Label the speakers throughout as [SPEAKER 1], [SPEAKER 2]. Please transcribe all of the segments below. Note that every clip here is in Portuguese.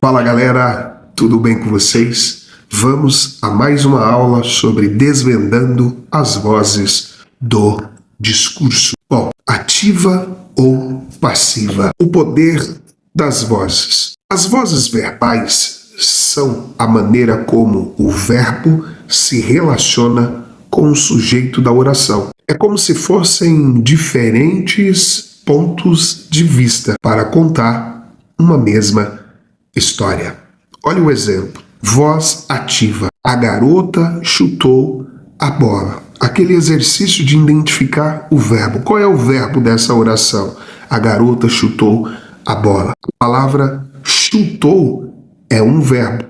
[SPEAKER 1] Fala galera, tudo bem com vocês? Vamos a mais uma aula sobre desvendando as vozes do discurso. Bom, ativa ou passiva? O poder das vozes. As vozes verbais são a maneira como o verbo se relaciona com o sujeito da oração. É como se fossem diferentes pontos de vista para contar uma mesma história. Olha o exemplo. Voz ativa. A garota chutou a bola. Aquele exercício de identificar o verbo. Qual é o verbo dessa oração? A garota chutou a bola. A palavra chutou é um verbo.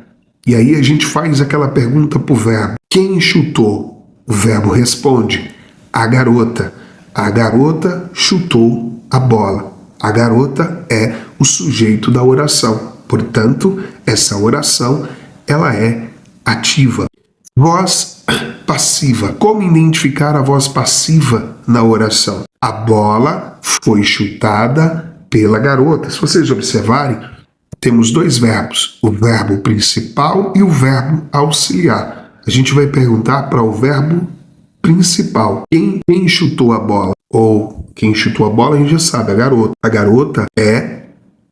[SPEAKER 1] E aí a gente faz aquela pergunta para o verbo. Quem chutou? O verbo responde. A garota. A garota chutou a bola. A garota é o sujeito da oração. Portanto, essa oração, ela é ativa. Voz passiva. Como identificar a voz passiva na oração? A bola foi chutada pela garota. Se vocês observarem, temos dois verbos. O verbo principal e o verbo auxiliar. A gente vai perguntar para o verbo principal. Quem chutou a bola? Ou quem chutou a bola, a gente já sabe, a garota. A garota é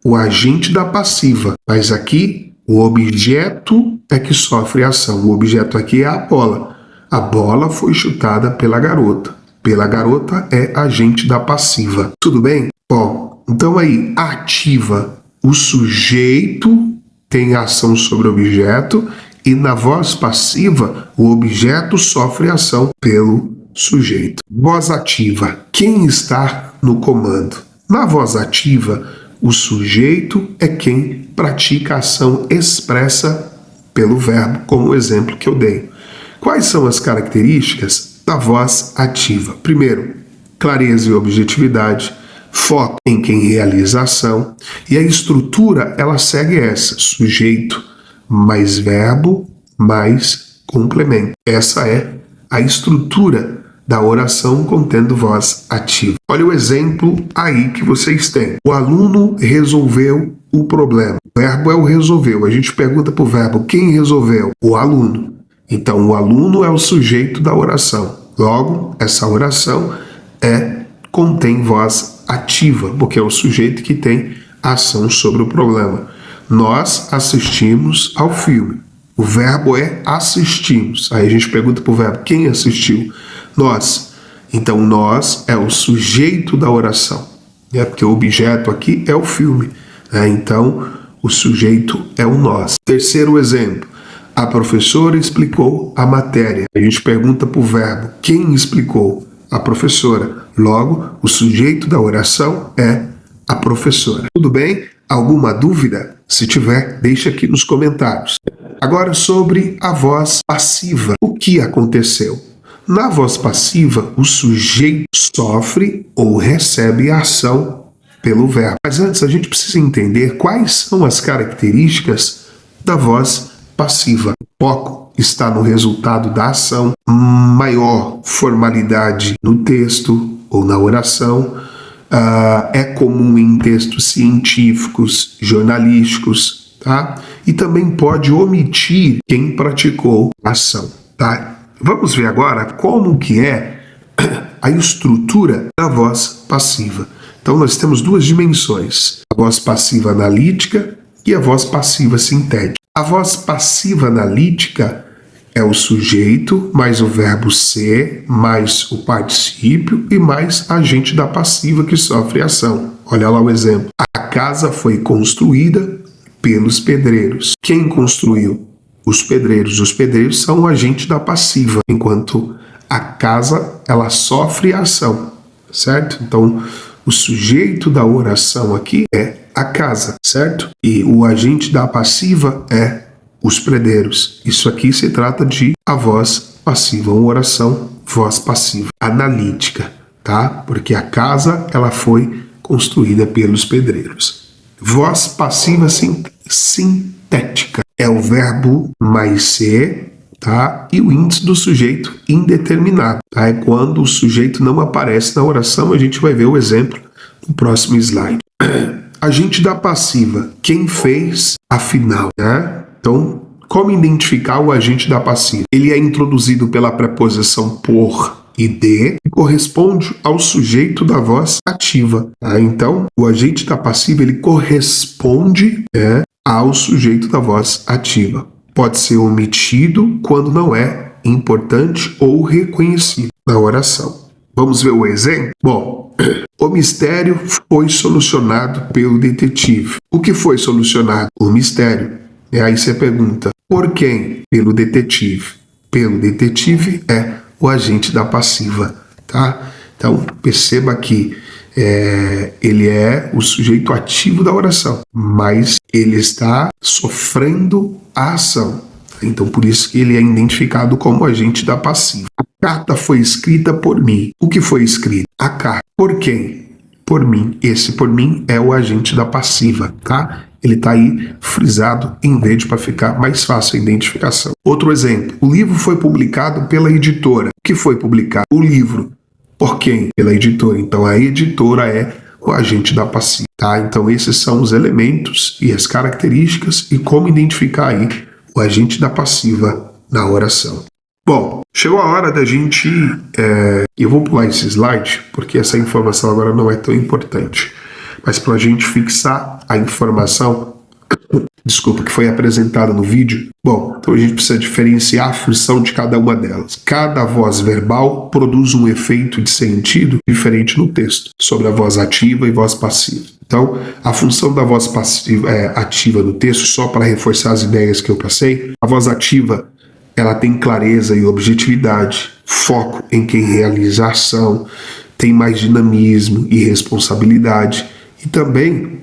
[SPEAKER 1] o agente da passiva, mas aqui o objeto é que sofre a ação. O objeto aqui é a bola. A bola foi chutada pela garota. Pela garota é agente da passiva. Tudo bem? Bom, então aí, ativa. O sujeito tem ação sobre o objeto e na voz passiva o objeto sofre ação pelo sujeito. Voz ativa. Quem está no comando? Na voz ativa, o sujeito é quem pratica a ação expressa pelo verbo, como o exemplo que eu dei. Quais são as características da voz ativa? Primeiro, clareza e objetividade, foco em quem realiza a ação, e a estrutura, ela segue essa: sujeito mais verbo mais complemento. Essa é a estrutura da oração contendo voz ativa. Olha o exemplo aí que vocês têm. O aluno resolveu o problema. O verbo é o resolveu. A gente pergunta para o verbo quem resolveu? O aluno. Então, o aluno é o sujeito da oração. Logo, essa oração contém voz ativa, porque é o sujeito que tem ação sobre o problema. Nós assistimos ao filme. O verbo é assistimos. Aí a gente pergunta para o verbo quem assistiu? Nós. Então, nós é o sujeito da oração, porque o objeto aqui é o filme. Então, o sujeito é o nós. Terceiro exemplo. A professora explicou a matéria. A gente pergunta para o verbo quem explicou? A professora. Logo, o sujeito da oração é a professora. Tudo bem? Alguma dúvida? Se tiver, deixa aqui nos comentários. Agora sobre a voz passiva. O que aconteceu? Na voz passiva, o sujeito sofre ou recebe a ação pelo verbo. Mas antes, a gente precisa entender quais são as características da voz passiva. O foco está no resultado da ação, maior formalidade no texto ou na oração. É comum em textos científicos, jornalísticos, tá? E também pode omitir quem praticou a ação, tá? Vamos ver agora como que é a estrutura da voz passiva. Então nós temos duas dimensões, a voz passiva analítica e a voz passiva sintética. A voz passiva analítica é o sujeito, mais o verbo ser, mais o particípio e mais agente da passiva que sofre a ação. Olha lá o exemplo. A casa foi construída pelos pedreiros. Quem construiu? Os pedreiros. Os pedreiros são o agente da passiva, enquanto a casa, ela sofre a ação, certo? Então, o sujeito da oração aqui é a casa, certo? E o agente da passiva é os pedreiros. Isso aqui se trata de a voz passiva, uma oração, voz passiva, analítica, tá? Porque a casa, ela foi construída pelos pedreiros. Voz passiva sintética. É o verbo mais ser, tá? E o índice do sujeito indeterminado, tá? É quando o sujeito não aparece na oração. A gente vai ver o exemplo no próximo slide. agente da passiva, quem fez, afinal, né? Então, como identificar o agente da passiva? Ele é introduzido pela preposição por e de, que corresponde ao sujeito da voz ativa. Tá? Então, o agente da passiva, ele corresponde ao sujeito da voz ativa. Pode ser omitido quando não é importante ou reconhecido na oração. Vamos ver o exemplo? Bom, o mistério foi solucionado pelo detetive. O que foi solucionado? O mistério. E aí você pergunta, por quem? Pelo detetive. Pelo detetive é o agente da passiva, tá? Então, perceba que ele é o sujeito ativo da oração, mas ele está sofrendo a ação. Então, por isso que ele é identificado como agente da passiva. A carta foi escrita por mim. O que foi escrito? A carta. Por quem? Por mim. Esse por mim é o agente da passiva, tá? Ele está aí frisado em verde para ficar mais fácil a identificação. Outro exemplo. O livro foi publicado pela editora. O que foi publicado? O livro. Por quem? Pela editora. Então, a editora é o agente da passiva, tá? Então, esses são os elementos e as características e como identificar aí o agente da passiva na oração. Bom, chegou a hora da gente... eu vou pular esse slide, porque essa informação agora não é tão importante. Mas para a gente fixar a informação, desculpa, que foi apresentada no vídeo, bom, então a gente precisa diferenciar a função de cada uma delas. Cada voz verbal produz um efeito de sentido diferente no texto, sobre a voz ativa e voz passiva. Então, a função da voz passiva, ativa no texto, só para reforçar as ideias que eu passei, a voz ativa, ela tem clareza e objetividade, foco em quem realiza a ação, tem mais dinamismo e responsabilidade, e também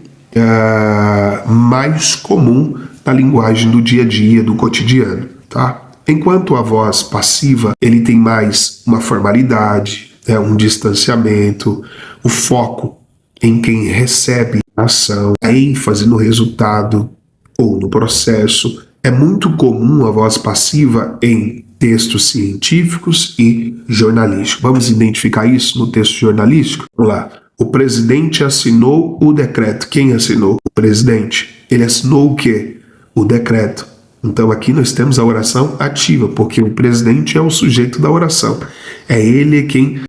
[SPEAKER 1] mais comum na linguagem do dia a dia, do cotidiano, tá? Enquanto a voz passiva, ele tem mais uma formalidade, um distanciamento, o foco em quem recebe a ação, a ênfase no resultado ou no processo. É muito comum a voz passiva em textos científicos e jornalísticos. Vamos identificar isso no texto jornalístico? Vamos lá. O presidente assinou o decreto. Quem assinou? O presidente. Ele assinou o quê? O decreto. Então aqui nós temos a oração ativa, porque o presidente é o sujeito da oração. É ele quem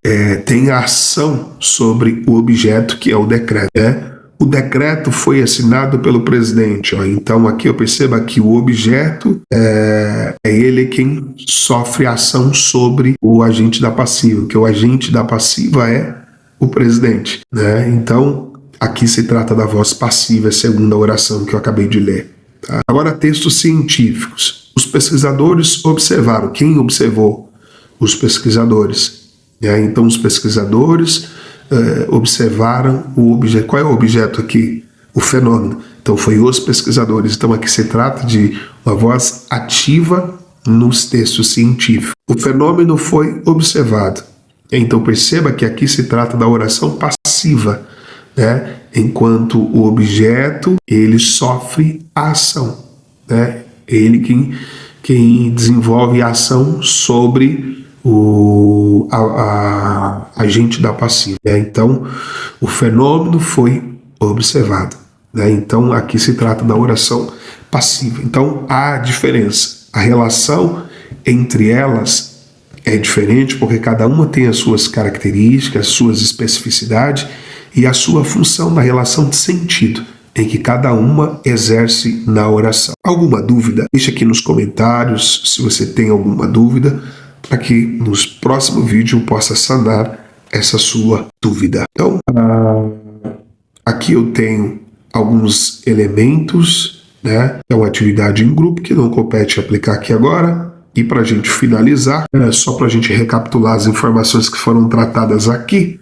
[SPEAKER 1] tem a ação sobre o objeto, que é o decreto. O decreto foi assinado pelo presidente. Então aqui eu percebo que o objeto é ele quem sofre a ação sobre o agente da passiva, que o agente da passiva é o presidente, né? Então aqui se trata da voz passiva, segundo a oração que eu acabei de ler. Tá? Agora, textos científicos. Os pesquisadores observaram. Quem observou? Os pesquisadores. Então, os pesquisadores observaram o objeto. Qual é o objeto aqui? O fenômeno. Então, foi os pesquisadores. Então, aqui se trata de uma voz ativa nos textos científicos. O fenômeno foi observado. Então, perceba que aqui se trata da oração passiva, né? Enquanto o objeto, ele sofre a ação, né? Ele quem desenvolve a ação sobre o agente da passiva, né? Então, o fenômeno foi observado, né? Então, aqui se trata da oração passiva. Então, há diferença. A relação entre elas é diferente porque cada uma tem as suas características, as suas especificidades e a sua função na relação de sentido em que cada uma exerce na oração. Alguma dúvida? Deixe aqui nos comentários se você tem alguma dúvida, para que nos próximos vídeos eu possa sanar essa sua dúvida. Então, aqui eu tenho alguns elementos, né? É uma atividade em grupo que não compete aplicar aqui agora. E para a gente finalizar, só para a gente recapitular as informações que foram tratadas aqui,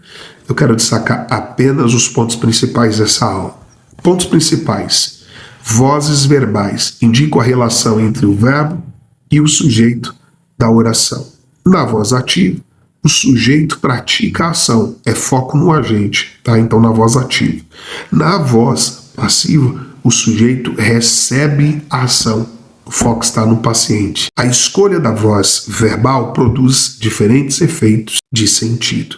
[SPEAKER 1] eu quero destacar apenas os pontos principais dessa aula. Pontos principais. Vozes verbais indicam a relação entre o verbo e o sujeito da oração. Na voz ativa, o sujeito pratica a ação, é foco no agente, tá? Então, na voz ativa. Na voz passiva, o sujeito recebe a ação. O foco está no paciente. A escolha da voz verbal produz diferentes efeitos de sentido.